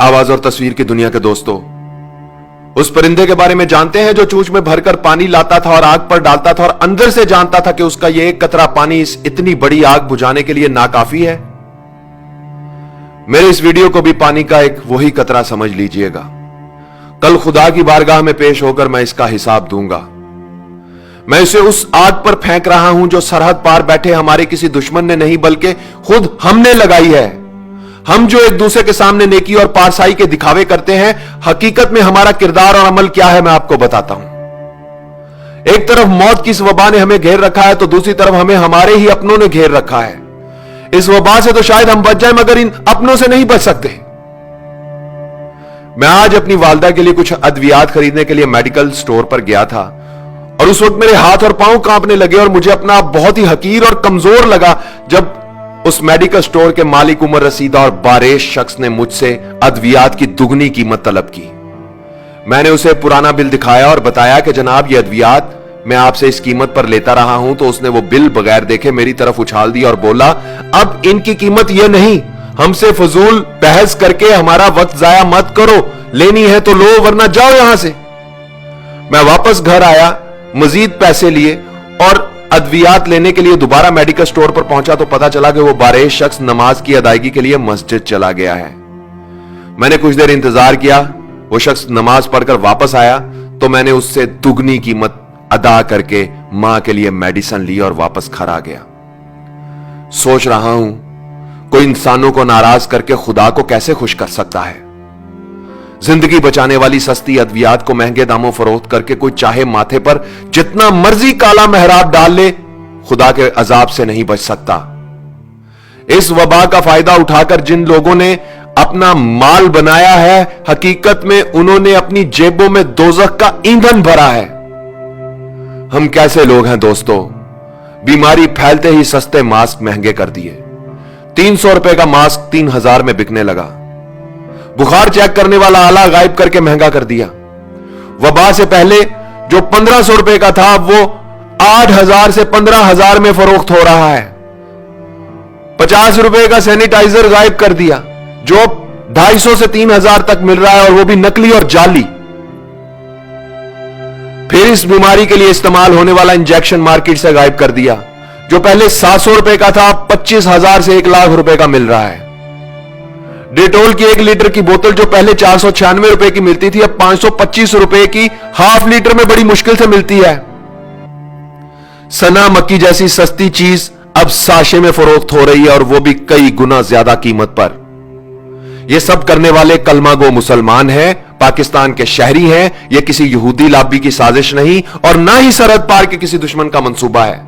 आवाज और तस्वीर की दुनिया के दोस्तों, उस परिंदे के बारे में जानते हैं जो चोंच में भरकर पानी लाता था और आग पर डालता था और अंदर से जानता था कि उसका यह एक कतरा पानी इस इतनी बड़ी आग बुझाने के लिए नाकाफी है। मेरे इस वीडियो को भी पानी का एक वही कतरा समझ लीजिएगा। कल खुदा की बारगाह में पेश होकर मैं इसका हिसाब दूंगा। मैं इसे उस आग पर फेंक रहा हूं जो सरहद पार बैठे हमारे किसी दुश्मन ने नहीं बल्कि खुद हमने लगाई है। हम जो एक दूसरे के सामने नेकी और पारसाई के दिखावे करते हैं, हकीकत में हमारा किरदार और अमल क्या है मैं आपको बताता हूं। एक तरफ मौत की इस वबा ने हमें घेर रखा है तो दूसरी तरफ हमें हमारे ही अपनों ने घेर रखा है। इस वबा से तो शायद हम बच जाए मगर इन अपनों से नहीं बच सकते। मैं आज अपनी वालदा के लिए कुछ अद्वियात खरीदने के लिए मेडिकल स्टोर पर गया था और उस वक्त मेरे हाथ और पांव कांपने लगे और मुझे अपना आप बहुत ही हकीर और कमजोर लगा जब उस मेडिकल स्टोर के मालिक उमर रसीदा और बारेश शख्स ने मुझसे अद्वियात की दुगनी कीमत तलब की। मैंने उसे पुराना बिल दिखाया और बताया कि जनाब ये अद्वियात मैं आपसे इस कीमत पर लेता रहा हूं। तो उसने वो बिल बगैर देखे मेरी तरफ उछाल दिया और बोला, अब इनकी कीमत ये नहीं, हमसे फजूल बहस करके हमारा वक्त जाया मत करो, लेनी है तो लो वरना जाओ यहां से। मैं वापस घर आया, मजीद पैसे लिए और अद्वियात लेने के लिए दोबारा मेडिकल स्टोर पर पहुंचा तो पता चला कि वो बारेश शख्स नमाज की अदायगी के लिए मस्जिद चला गया है। मैंने कुछ देर इंतजार किया, वो शख्स नमाज पढ़कर वापस आया तो मैंने उससे दुगनी कीमत अदा करके मां के लिए मेडिसिन ली और वापस घर आ गया। सोच रहा हूं कोई इंसानों को नाराज करके खुदा को कैसे खुश कर सकता है। जिंदगी बचाने वाली सस्ती अद्वियात को महंगे दामों फरोख्त करके कोई चाहे माथे पर जितना मर्जी काला मेहराब डाल ले, खुदा के अजाब से नहीं बच सकता। इस वबा का फायदा उठाकर जिन लोगों ने अपना माल बनाया है, हकीकत में उन्होंने अपनी जेबों में दोजख का ईंधन भरा है। हम कैसे लोग हैं दोस्तों, बीमारी फैलते ही सस्ते मास्क महंगे कर दिए। 300 रुपए का मास्क 3000 में बिकने लगा। बुखार चेक करने वाला आला गायब करके महंगा कर दिया। वबा से पहले जो 1500 रुपए का था वो 8000 से 15000 में फरोख्त हो रहा है। 50 रुपए का सैनिटाइजर गायब कर दिया जो 250 से 3000 तक मिल रहा है और वो भी नकली और जाली। फिर इस बीमारी के लिए इस्तेमाल होने वाला इंजेक्शन मार्केट से गायब कर दिया जो पहले 700 रुपए का था, 25,000 से 1 लाख रुपए का मिल रहा है। डेटोल की 1 लीटर की बोतल जो पहले 496 रुपए की मिलती थी अब 525 रुपए की हाफ लीटर में बड़ी मुश्किल से मिलती है। सना मक्की जैसी सस्ती चीज अब साशे में फरोख्त हो रही है और वो भी कई गुना ज्यादा कीमत पर। ये सब करने वाले कलमा गो मुसलमान हैं, पाकिस्तान के शहरी हैं। ये किसी यहूदी लाबी की साजिश नहीं और ना ही सरहद पार के किसी दुश्मन का मंसूबा है।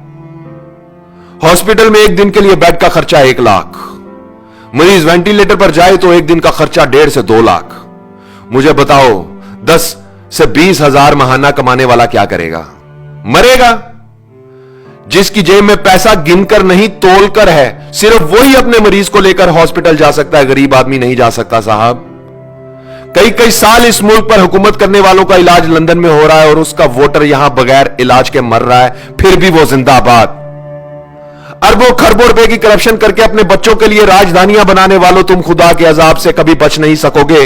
हॉस्पिटल में एक दिन के लिए बेड का खर्चा 1 लाख, मरीज वेंटिलेटर पर जाए तो एक दिन का खर्चा 1.5 से 2 लाख। मुझे बताओ 10 से 20 हजार महाना कमाने वाला क्या करेगा? मरेगा। जिसकी जेब में पैसा गिनकर नहीं तोलकर है, सिर्फ वही अपने मरीज को लेकर हॉस्पिटल जा सकता है, गरीब आदमी नहीं जा सकता साहब। कई साल इस मुल्क पर हुकूमत करने वालों का इलाज लंदन में हो रहा है और उसका वोटर यहां बगैर इलाज के मर रहा है, फिर भी वो जिंदाबाद। अरबों खरबों रुपए की करप्शन करके अपने बच्चों के लिए राजधानियां बनाने वालों, तुम खुदा के अजाब से कभी बच नहीं सकोगे।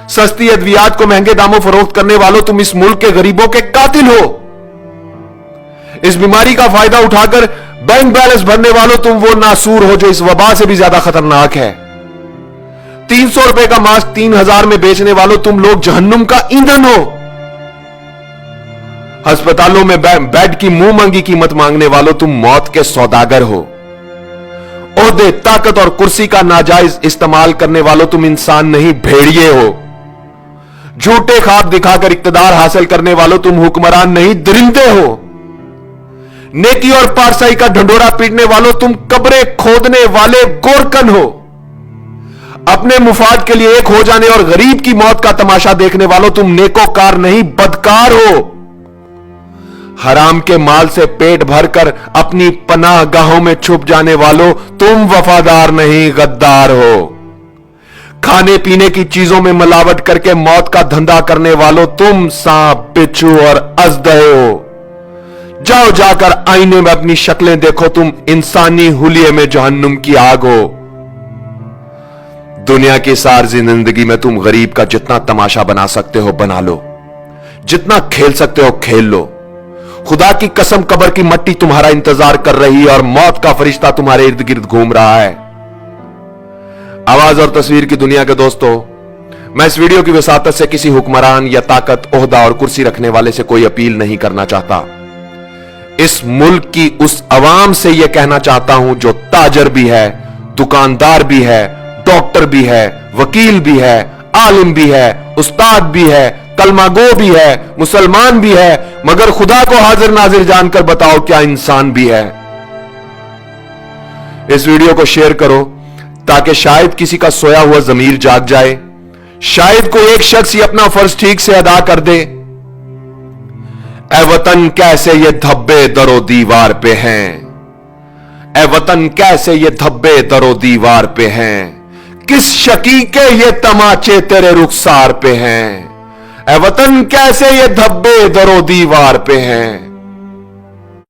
सस्ती अद्वियात को महंगे दामों फरोख्त करने वालों, तुम इस मुल्क के गरीबों के कातिल हो। इस बीमारी का फायदा उठाकर बैंक बैलेंस भरने वालों, तुम वो नासूर हो जो इस वबा से भी ज्यादा खतरनाक है। 300 रुपए का मास्क 3000 में बेचने वालों, तुम लोग जहन्नुम का ईंधन हो। अस्पतालों में बेड की मुंह मांगी कीमत मांगने वालों, तुम मौत के सौदागर हो। ओहदे, ताकत और कुर्सी का नाजायज इस्तेमाल करने वालों, तुम इंसान नहीं भेड़िए हो। झूठे ख्वाब दिखाकर इक्तदार हासिल करने वालों, तुम हुक्मरान नहीं दरिंदे हो। नेकी और पारसाई का ढंडोरा पीटने वालों, तुम कब्रें खोदने वाले गोरकन हो। अपने मुफाद के लिए एक हो जाने और गरीब की मौत का तमाशा देखने वालों, तुम नेकोकार नहीं बदकार हो। हराम के माल से पेट भरकर अपनी पनाह गाहों में छुप जाने वालों, तुम वफादार नहीं गद्दार हो। खाने पीने की चीजों में मिलावट करके मौत का धंधा करने वालों, तुम सांप, बिच्छू और अजदे हो। जाओ जाकर आईने में अपनी शक्लें देखो, तुम इंसानी हुलिये में जहन्नुम की आग हो। दुनिया की सारी जिंदगी में तुम गरीब का जितना तमाशा बना सकते हो बना लो, जितना खेल सकते हो खेल लो। खुदा की कसम कब्र की मट्टी तुम्हारा इंतजार कर रही है और मौत का फरिश्ता तुम्हारे इर्द गिर्द घूम रहा है। आवाज और तस्वीर की दुनिया के दोस्तों, मैं इस वीडियो की वसातत से किसी हुक्मरान या ताकत, ओहदा और कुर्सी रखने वाले से कोई अपील नहीं करना चाहता। इस मुल्क की उस अवाम से यह कहना चाहता हूं जो ताजर भी है, दुकानदार भी है, डॉक्टर भी है, वकील भी है, आलिम भी है, उस्ताद भी है, कलमागो भी है, मुसलमान भी है, मगर खुदा को हाजिर नाजिर जानकर बताओ क्या इंसान भी है। इस वीडियो को शेयर करो ताकि शायद किसी का सोया हुआ जमीर जाग जाए, शायद कोई एक शख्स ही अपना फर्ज ठीक से अदा कर दे। ए वतन कैसे ये धब्बे दरो दीवार पे हैं, ए वतन कैसे ये धब्बे दरो दीवार पे हैं, किस शकी के ये तमाचे तेरे रुखसार पे हैं। ए वतन कैसे ये धब्बे दरो दीवार पे हैं।